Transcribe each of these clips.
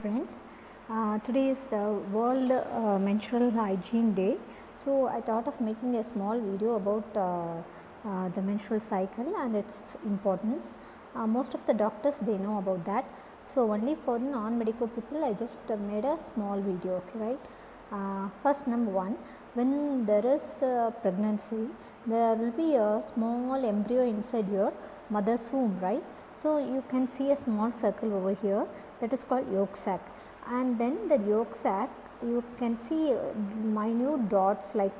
Friends, today is the World Menstrual Hygiene Day. So I thought of making a small video about the menstrual cycle and its importance. Most of the doctors they know about that. So only for the non-medical people I just made a small video. Okay, right? First, number one, when there is pregnancy, there will be a small embryo inside your mother's womb, right? So you can see a small circle over here, that is called yolk sac, and then the yolk sac you can see minute dots like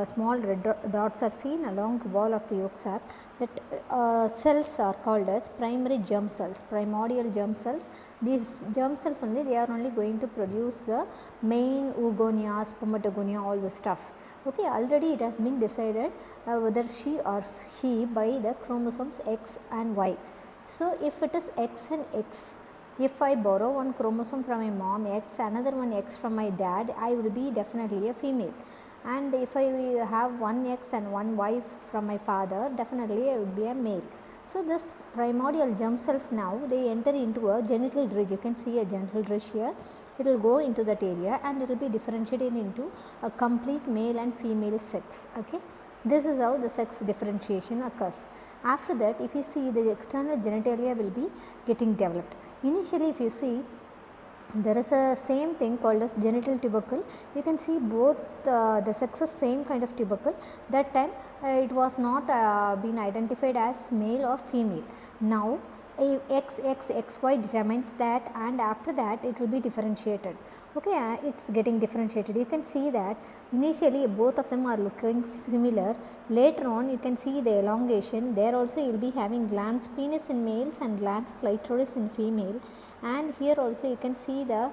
small red dots are seen along the wall of the yolk sac. That cells are called as primary germ cells, primordial germ cells. These germ cells only, they are only going to produce the main oogonia, spermatogonia, all the stuff. Okay, already it has been decided whether she or he by the chromosomes X and Y. So if it is X and X, if I borrow one chromosome from my mom X, another one X from my dad, I will be definitely a female. And if I have one X and one Y from my father, definitely I would be a male. So this primordial germ cells now, they enter into a genital ridge. You can see a genital ridge here. It will go into that area and it will be differentiated into a complete male and female sex. Okay. This is how the sex differentiation occurs. After that, if you see, the external genitalia will be getting developed. Initially, if you see, there is a same thing called as genital tubercle. You can see both the sexes same kind of tubercle. That time it was not been identified as male or female. Now XY determines that, and after that it will be differentiated. Okay, it's getting differentiated. You can see that initially both of them are looking similar. Later on you can see the elongation. There also you will be having glans penis in males and glans clitoris in female, and here also you can see the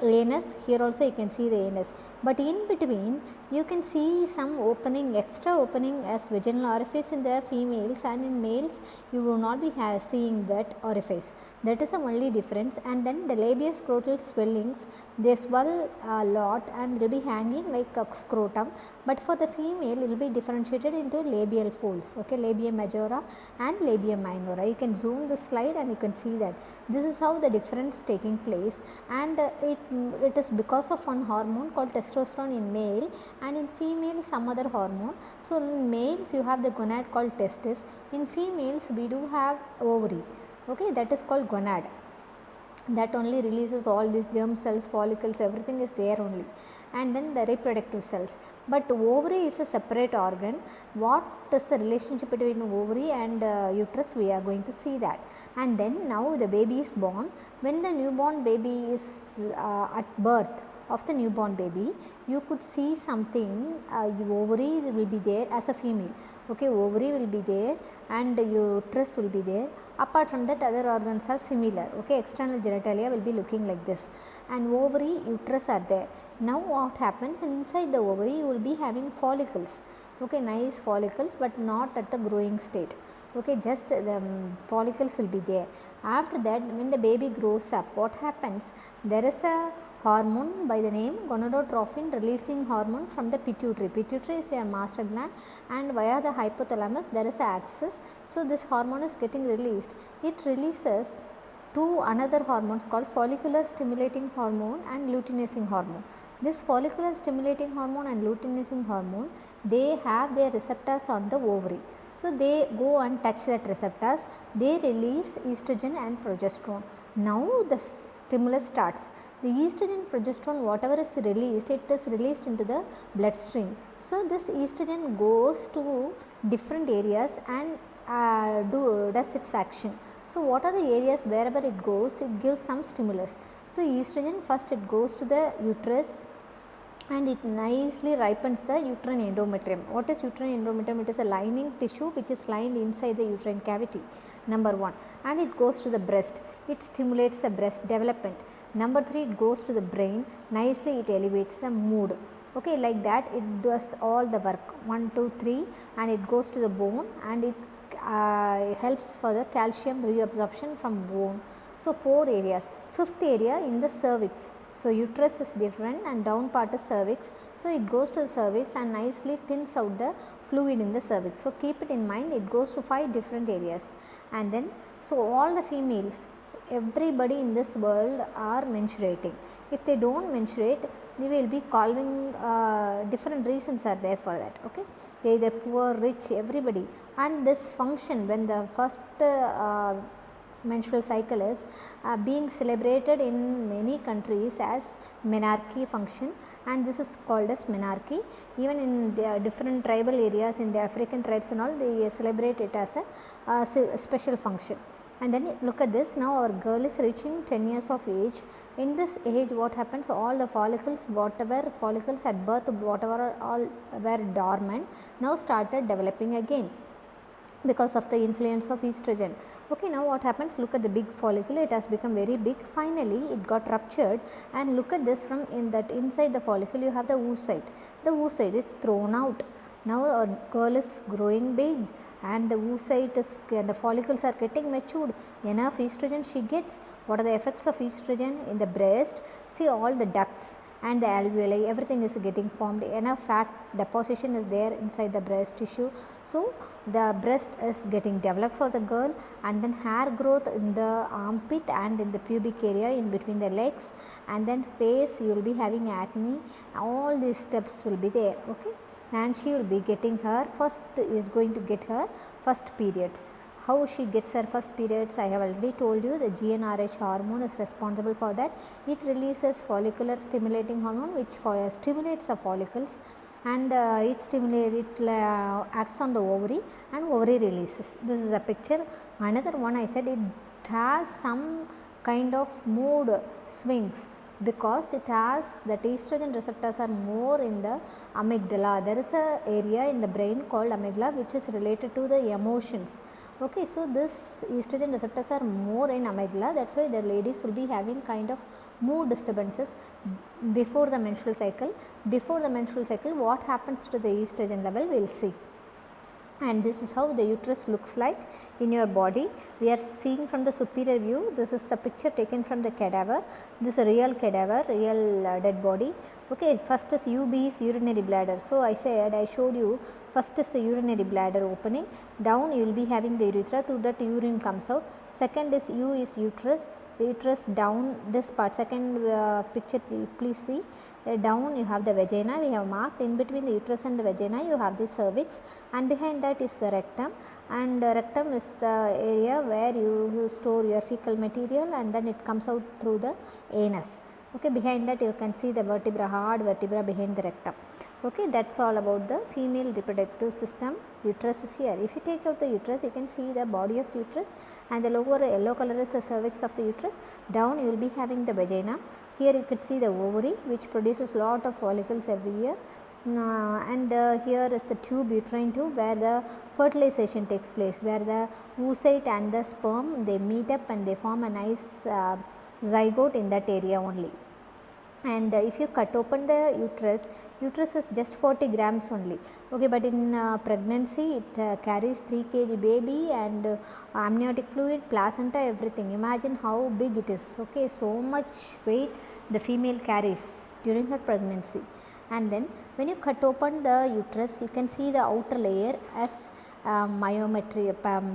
anus, here also you can see the anus, but in between you can see some opening, extra opening as vaginal orifice in the females, and in males you will not be seeing that orifice. That is the only difference. And then the labioscrotal swellings, they swell a lot and will be hanging like a scrotum, but for the female it will be differentiated into labial folds. Okay, labia majora and labia minora. You can zoom the slide and you can see that this is how the difference taking place, and it is because of one hormone called testosterone in male, and in female some other hormone. So in males you have the gonad called testis, in females we do have ovary. Okay, that is called gonad, that only releases all these germ cells, follicles, everything is there only. And then the reproductive cells, but ovary is a separate organ. What is the relationship between ovary and uterus, we are going to see that. And then now the baby is born. When the newborn baby is at birth of the newborn baby, you could see something, ovary will be there as a female. Okay, ovary will be there and the uterus will be there. Apart from that, other organs are similar. Okay, external genitalia will be looking like this, and ovary, uterus are there. Now what happens, inside the ovary you will be having follicles. Okay, nice follicles, but not at the growing state. Okay, just the follicles will be there. After that, when the baby grows up, what happens, there is a hormone by the name gonadotrophin releasing hormone from the pituitary. Pituitary is your master gland, and via the hypothalamus there is an axis. So this hormone is getting released. It releases two another hormones called follicular stimulating hormone and luteinizing hormone. This follicular stimulating hormone and luteinizing hormone, they have their receptors on the ovary. So they go and touch that receptors, they release estrogen and progesterone. Now the stimulus starts. The estrogen, progesterone, whatever is released, it is released into the bloodstream. So this estrogen goes to different areas and does its action. So what are the areas wherever it goes, it gives some stimulus. So estrogen, first it goes to the uterus and it nicely ripens the uterine endometrium. What is uterine endometrium? It is a lining tissue which is lined inside the uterine cavity, number 1. And it goes to the breast, it stimulates the breast development. Number 3, it goes to the brain, nicely it elevates the mood. Okay, like that it does all the work, 1, 2, 3, and it goes to the bone and it helps for the calcium reabsorption from bone. So 4 areas. 5th area in the cervix. So uterus is different and down part is cervix. So it goes to the cervix and nicely thins out the fluid in the cervix. So keep it in mind, it goes to 5 different areas. And then so all the females, everybody in this world are menstruating. If they don't menstruate, they will be calling different reasons are there for that. Okay, either poor, rich, everybody. And this function, when the first menstrual cycle is being celebrated in many countries as menarche function, and this is called as menarche. Even in the different tribal areas, in the African tribes and all, they celebrate it as a special function. And then look at this, now our girl is reaching 10 years of age. In this age, what happens, all the follicles, whatever follicles at birth, whatever all were dormant, now started developing again because of the influence of estrogen. Okay, now what happens, look at the big follicle, it has become very big. Finally it got ruptured, and look at this, from in that inside the follicle you have the oocyte. The oocyte is thrown out. Now our girl is growing big, and the oocyte is, the follicles are getting matured. Enough estrogen she gets. What are the effects of estrogen in the breast? See, all the ducts and the alveoli, everything is getting formed. Enough fat deposition is there inside the breast tissue. So the breast is getting developed for the girl, and then hair growth in the armpit and in the pubic area in between the legs, and then face, you will be having acne. All these steps will be there. Okay, and she will be getting her first, is going to get her first periods. How she gets her first periods, I have already told you. The GnRH hormone is responsible for that. It releases follicular stimulating hormone, which stimulates the follicles, and it acts on the ovary, and ovary releases. This is a picture. Another one, I said it has some kind of mood swings, because it has, the estrogen receptors are more in the amygdala. There is a area in the brain called amygdala which is related to the emotions. Okay, so this estrogen receptors are more in amygdala, that's why the ladies will be having kind of mood disturbances before the menstrual cycle. Before the menstrual cycle, what happens to the estrogen level, we will see. And this is how the uterus looks like in your body. We are seeing from the superior view. This is the picture taken from the cadaver. This is a real cadaver, real dead body. Okay, first is UB is urinary bladder. So I showed you, first is the urinary bladder opening. Down you will be having the urethra, through that urine comes out. Second is U is uterus. Uterus down this part. Second picture, please see. Down you have the vagina, we have marked. In between the uterus and the vagina you have the cervix, and behind that is the rectum, and rectum is the area where you store your fecal material, and then it comes out through the anus. Okay, behind that you can see the vertebra, hard vertebra behind the rectum. Okay, that's all about the female reproductive system. Uterus is here. If you take out the uterus, you can see the body of the uterus, and the lower yellow color is the cervix of the uterus. Down you will be having the vagina. Here you could see the ovary, which produces lot of follicles every year. And here is the tube, uterine tube, where the fertilization takes place, where the oocyte and the sperm, they meet up and they form a nice zygote in that area only. And if you cut open the uterus is just 40 grams only. Okay, but in pregnancy it carries 3 kg baby, and amniotic fluid, placenta, everything. Imagine how big it is. Okay, so much weight the female carries during her pregnancy. And then when you cut open the uterus, you can see the outer layer as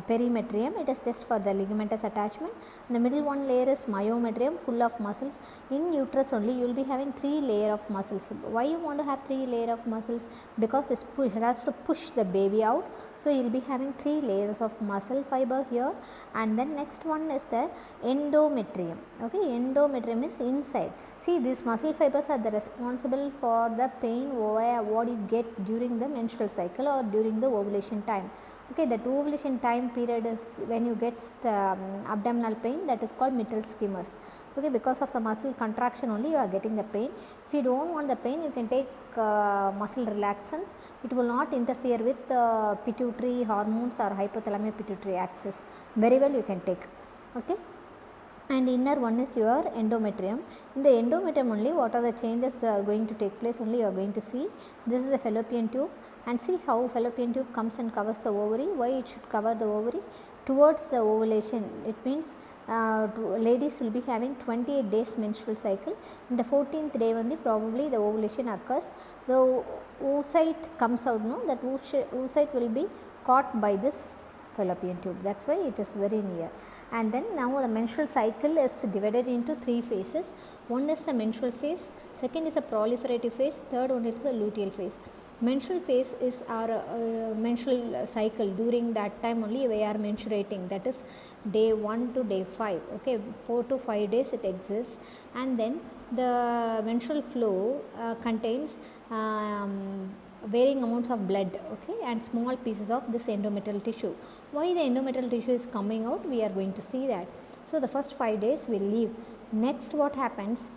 perimetrium. It is just for the ligamentous attachment. The middle one layer is myometrium, full of muscles. In uterus only you will be having 3 layer of muscles. Why you want to have 3 layer of muscles? Because it has to push the baby out. So you will be having 3 layers of muscle fiber here. And then next one is the endometrium. Okay, endometrium is inside. See, these muscle fibers are the responsible for the pain what you get during the menstrual cycle or during the ovulation time. Okay, that ovulation time period is when you get abdominal pain, that is called mitral schemers. Okay, because of the muscle contraction only you are getting the pain. If you don't want the pain, you can take muscle relaxants. It will not interfere with pituitary hormones or hypothalamic pituitary axis. Very well you can take. Okay. And inner one is your endometrium. In the endometrium only, what are the changes that are going to take place only you are going to see. This is the fallopian tube, and see how fallopian tube comes and covers the ovary. Why it should cover the ovary? Towards the ovulation, it means ladies will be having 28 days menstrual cycle. In the 14th day only probably the ovulation occurs. The oocyte comes out, no, that oocyte will be caught by this fallopian tube. That's why it is very near. And then now the menstrual cycle is divided into 3 phases. One is the menstrual phase, second is the proliferative phase, third one is the luteal phase. Menstrual phase is our menstrual cycle. During that time only we are menstruating, that is day 1 to day 5. Okay, 4 to 5 days it exists, and then the menstrual flow contains varying amounts of blood, okay, and small pieces of this endometrial tissue. Why the endometrial tissue is coming out, we are going to see that. So the first 5 days will leave. Next what happens,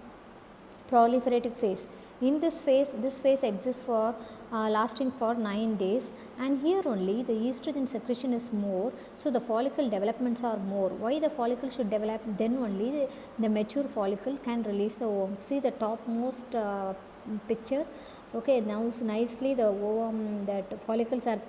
proliferative phase. In this phase exists for lasting for 9 days, and here only the estrogen secretion is more, so the follicle developments are more. Why the follicle should develop? Then only the mature follicle can release the ovum. See the topmost picture. Okay, now nicely the ovum, that follicles are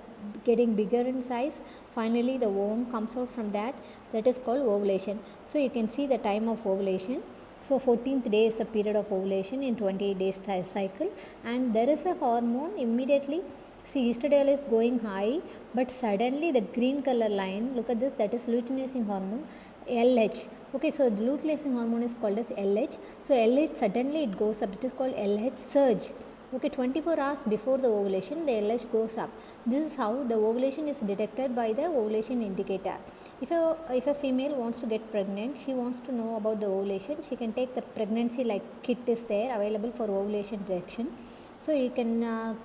getting bigger in size. Finally the ovum comes out from that is called ovulation. So you can see the time of ovulation. So 14th day is the period of ovulation in 28 days cycle, and there is a hormone immediately. See, estradiol is going high, but suddenly the green color line, look at this, that is luteinizing hormone, LH. Okay, so the luteinizing hormone is called as LH. So LH suddenly it goes up, it is called LH surge. Okay, 24 hours before the ovulation the LH goes up. This is how the ovulation is detected by the ovulation indicator. If a female wants to get pregnant, she wants to know about the ovulation, she can take the pregnancy like kit is there available for ovulation detection. So you can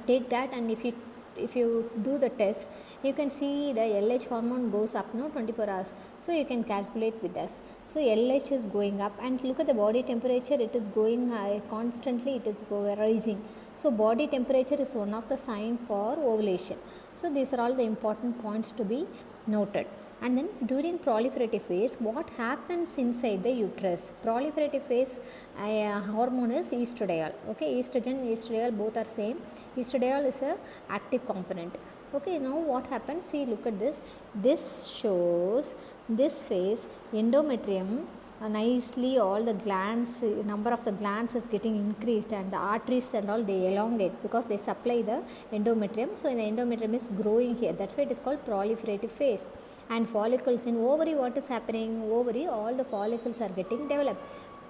take that, and if you do the test, you can see the LH hormone goes up now 24 hours. So you can calculate with us. So LH is going up, and look at the body temperature, it is going high constantly, it is rising. So body temperature is one of the sign for ovulation. So these are all the important points to be noted. And then during proliferative phase, what happens inside the uterus? Proliferative phase hormone is estradiol. Okay, estrogen, estradiol both are same. Estradiol is a active component. Okay, now what happens? See, look at this. This shows this phase endometrium. Nicely all the glands, number of the glands is getting increased, and the arteries and all they elongate because they supply the endometrium. So the endometrium is growing here, that's why it is called proliferative phase. And follicles in ovary, what is happening? Ovary, all the follicles are getting developed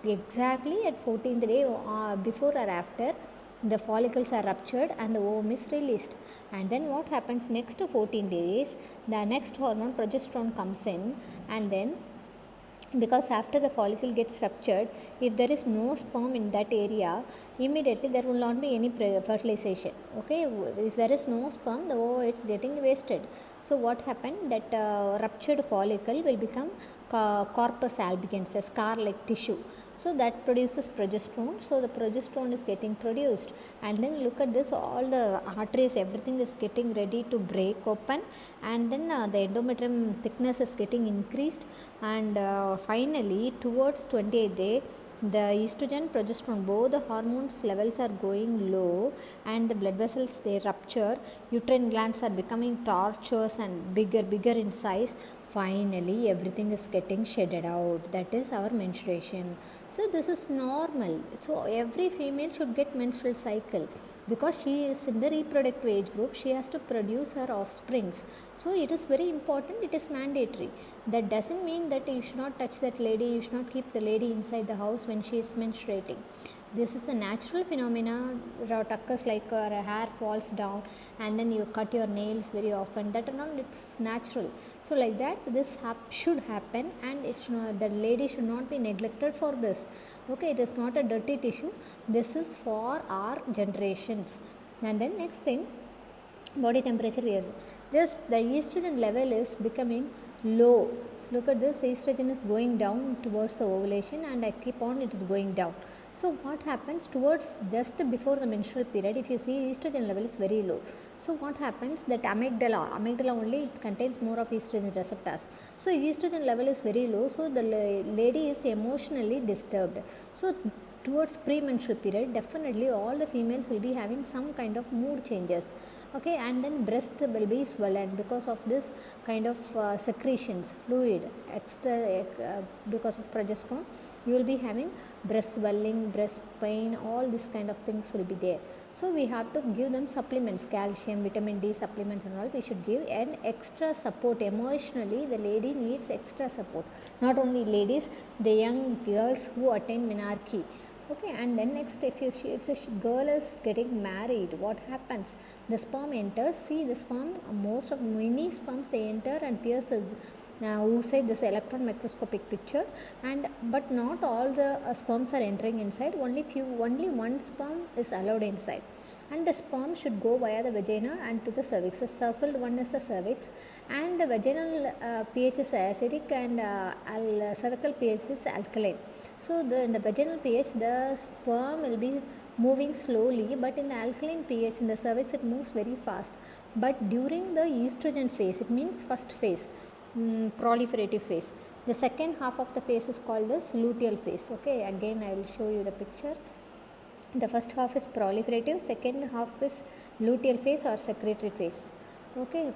exactly at 14th day, before or after the follicles are ruptured and the ovum is released. And then what happens next to 14 days, the next hormone progesterone comes in, and then because after the follicle gets ruptured, if there is no sperm in that area, immediately there will not be any fertilization. Okay, if there is no sperm, the it's getting wasted. So what happened, that ruptured follicle will become corpus albicans, a scar like tissue. So that produces progesterone. So the progesterone is getting produced, and then look at this, all the arteries, everything is getting ready to break open, and then the endometrium thickness is getting increased, and finally towards 28th day the estrogen, progesterone, both the hormones levels are going low, and the blood vessels they rupture, uterine glands are becoming tortuous and bigger in size. Finally everything is getting shedded out, that is our menstruation. So this is normal. So every female should get menstrual cycle, because she is in the reproductive age group, she has to produce her offsprings. So it is very important, it is mandatory. That doesn't mean that you should not touch that lady, you should not keep the lady inside the house when she is menstruating. This is a natural phenomena that occurs, like her hair falls down and then you cut your nails very often, that and all, it's natural. So like that this should happen, and it should not, the lady should not be neglected for this. Okay, it is not a dirty tissue, this is for our generations. And then next thing, body temperature here, this the estrogen level is becoming low. So look at this, estrogen is going down towards the ovulation, and I keep on, it is going down. So what happens towards just before the menstrual period, if you see estrogen level is very low. So what happens, that amygdala only it contains more of estrogen receptors. So estrogen level is very low, so the lady is emotionally disturbed. So towards premenstrual period, definitely all the females will be having some kind of mood changes. okay, and then breast will be swollen because of this kind of secretions fluid extra because of progesterone. You will be having breast swelling, breast pain, all these kind of things will be there. So we have to give them supplements, calcium, vitamin D supplements and all we should give, and extra support emotionally. The lady needs extra support, not only ladies, the young girls who attend menarche. Okay, and then next, if the girl is getting married, what happens? The sperm enters. See, the sperm, most of many sperms they enter and pierces. Now, who say this electron microscopic picture, and but not all the sperms are entering inside. Only one sperm is allowed inside, and the sperm should go via the vagina and to the cervix. The circled one is the cervix, and the vaginal pH is acidic, and cervical pH is alkaline. So in the vaginal pH, the sperm will be moving slowly, but in the alkaline pH in the cervix it moves very fast. But during the estrogen phase, it means first phase, proliferative phase. The second half of the phase is called as luteal phase. Okay, again I will show you the picture. The first half is proliferative, second half is luteal phase or secretory phase. Okay.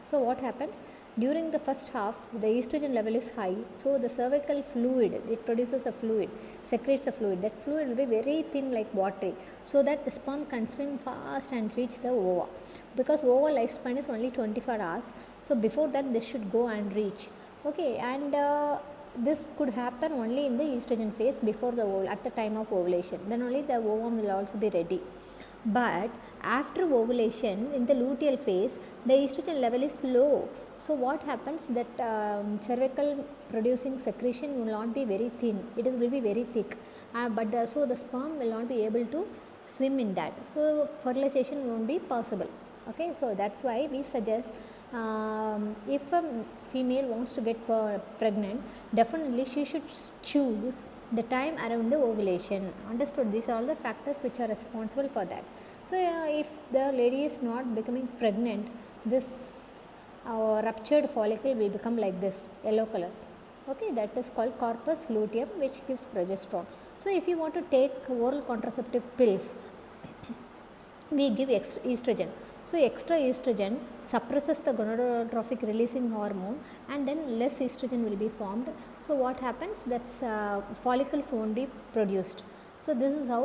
So what happens? During the first half, the estrogen level is high, so the cervical fluid, it produces a fluid, secretes a fluid. That fluid will be very thin like water, so that the sperm can swim fast and reach the ova. Because ova lifespan is only 24 hours, so before that this should go and reach. Okay, and this could happen only in the estrogen phase before the at the time of ovulation. Then only the ovum will also be ready. But after ovulation, in the luteal phase, the estrogen level is low. So what happens, that cervical producing secretion will not be very thin, it will be very thick, so the sperm will not be able to swim in that, so fertilization won't be possible. Okay, so that's why we suggest, if a female wants to get pregnant, definitely she should choose the time around the ovulation. Understood? These are all the factors which are responsible for that. So if the lady is not becoming pregnant, this ruptured follicle will become like this, yellow color. Okay, that is called corpus luteum, which gives progesterone. So if you want to take oral contraceptive pills, we give estrogen. So extra estrogen suppresses the gonadotrophic releasing hormone, and then less estrogen will be formed. So what happens, that follicles won't be produced. So this is how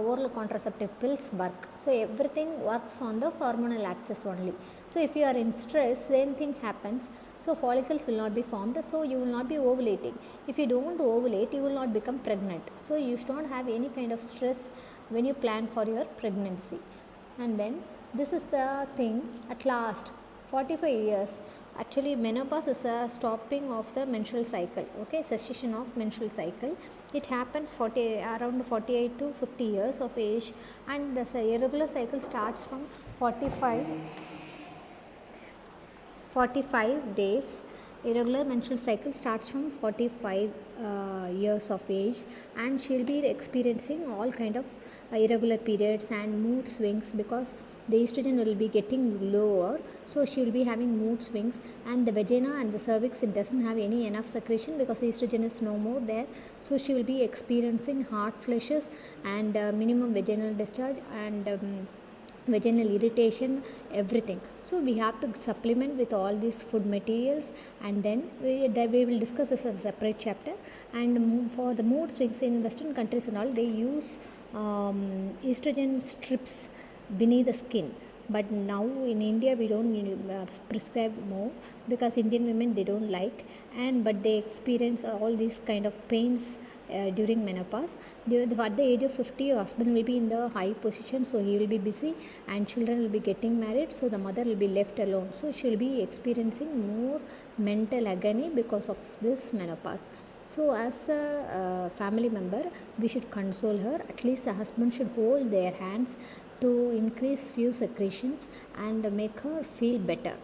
oral contraceptive pills work. So everything works on the hormonal axis only. So if you are in stress, same thing happens. So follicles will not be formed, so you will not be ovulating. If you don't ovulate, you will not become pregnant. So you should not have any kind of stress when you plan for your pregnancy. And then this is the thing, at last 45 years, actually menopause is a stopping of the menstrual cycle. Okay, cessation of menstrual cycle. It happens around 48 to 50 years of age, and the irregular cycle starts from 45 days. Irregular menstrual cycle starts from 45 years of age, and she will be experiencing all kind of irregular periods and mood swings, because the estrogen will be getting lower, so she will be having mood swings. And the vagina and the cervix, it doesn't have any enough secretion because estrogen is no more there, so she will be experiencing hot flushes and minimum vaginal discharge and vaginal irritation, everything. So we have to supplement with all these food materials, and then we will discuss this as a separate chapter. And for the mood swings, in western countries and all, they use estrogen strips beneath the skin. But now in India we don't prescribe more, because Indian women, they don't like, but they experience all these kind of pains during menopause. At the age of 50, your husband will be in the high position, so he will be busy, and children will be getting married, so the mother will be left alone, so she will be experiencing more mental agony because of this menopause. So as a family member, we should console her. At least the husband should hold their hands to increase few secretions and make her feel better.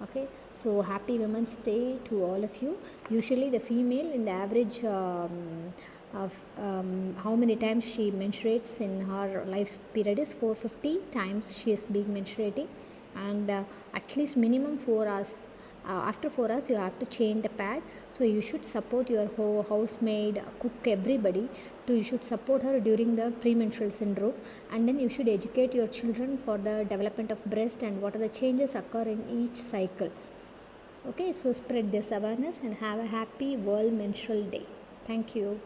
Okay, so happy Women's Day to all of you. Usually the female, in the average of how many times she menstruates in her life period is 450 times she is being menstruating, and at least minimum 4 hours. After 4 hours you have to change the pad, so you should support your housemaid, cook, everybody to you should support her during the premenstrual syndrome, and then you should educate your children for the development of breast and what are the changes occur in each cycle. Okay, so spread this awareness and have a happy World Menstrual Day. Thank you.